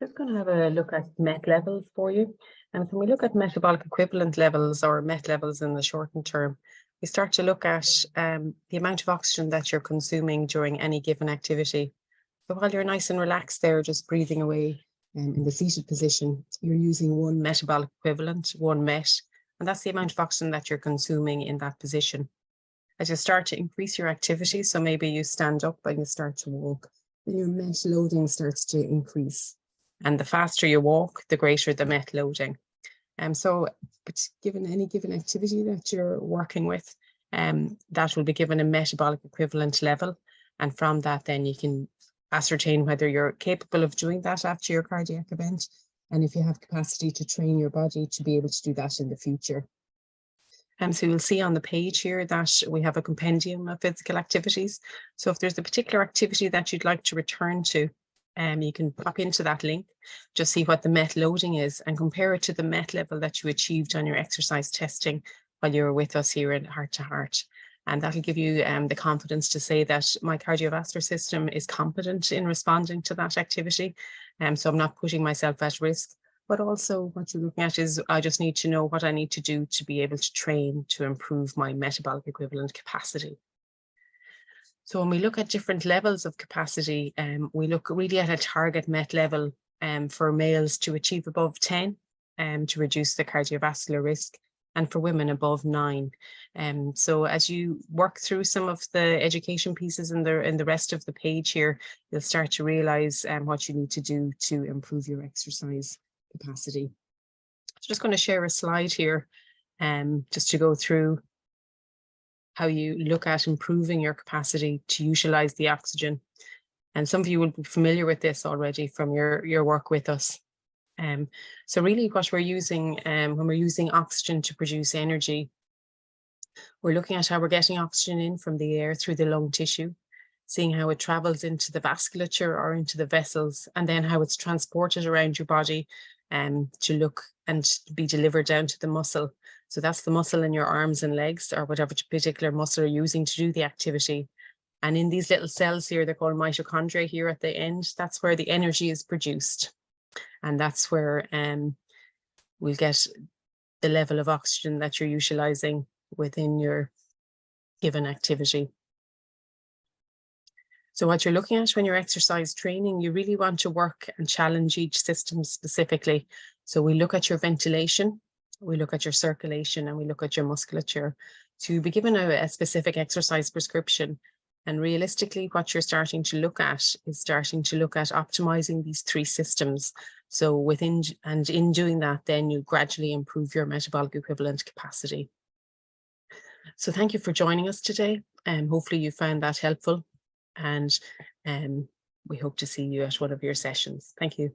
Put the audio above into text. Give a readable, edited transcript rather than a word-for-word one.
Just going to have a look at MET levels for you. And when we look at metabolic equivalent levels or MET levels in the shortened term, we start to look at the amount of oxygen that you're consuming during any given activity. So while you're nice and relaxed there, just breathing away in the seated position, you're using one metabolic equivalent, one MET, and that's the amount of oxygen that you're consuming in that position. As you start to increase your activity, so maybe you stand up and you start to walk, then your MET loading starts to increase. And the faster you walk, the greater the MET loading. So given any given activity that you're working with, that will be given a metabolic equivalent level. And from that, then you can ascertain whether you're capable of doing that after your cardiac event, and if you have capacity to train your body to be able to do that in the future. So you'll see on the page here that we have a compendium of physical activities. So if there's a particular activity that you'd like to return to, you can pop into that link, just see what the MET loading is and compare it to the MET level that you achieved on your exercise testing while you were with us here at Heart to Heart. And that'll give you the confidence to say that my cardiovascular system is competent in responding to that activity. So I'm not putting myself at risk, but also what you're looking at is I just need to know what I need to do to be able to train to improve my metabolic equivalent capacity. So when we look at different levels of capacity, we look really at a target MET level for males to achieve above 10 to reduce the cardiovascular risk, and for women above 9. So as you work through some of the education pieces in the rest of the page here, you'll start to realize what you need to do to improve your exercise capacity. So just going to share a slide here just to go through how you look at improving your capacity to utilize the oxygen. And some of you will be familiar with this already from your work with us. So really what we're using when we're using oxygen to produce energy, we're looking at how we're getting oxygen in from the air through the lung tissue, seeing how it travels into the vasculature or into the vessels, and then how it's transported around your body to look and be delivered down to the muscle. So that's the muscle in your arms and legs, or whatever particular muscle you're using to do the activity. And in these little cells here, they're called mitochondria here at the end, that's where the energy is produced. And that's where we'll get the level of oxygen that you're utilizing within your given activity. So what you're looking at when you're exercise training, you really want to work and challenge each system specifically. So we look at your ventilation, we look at your circulation, and we look at your musculature to be given a specific exercise prescription. And realistically, what you're starting to look at is optimizing these 3 systems. So in doing that, then you gradually improve your metabolic equivalent capacity. So thank you for joining us today. Hopefully you found that helpful, and we hope to see you at one of your sessions. Thank you.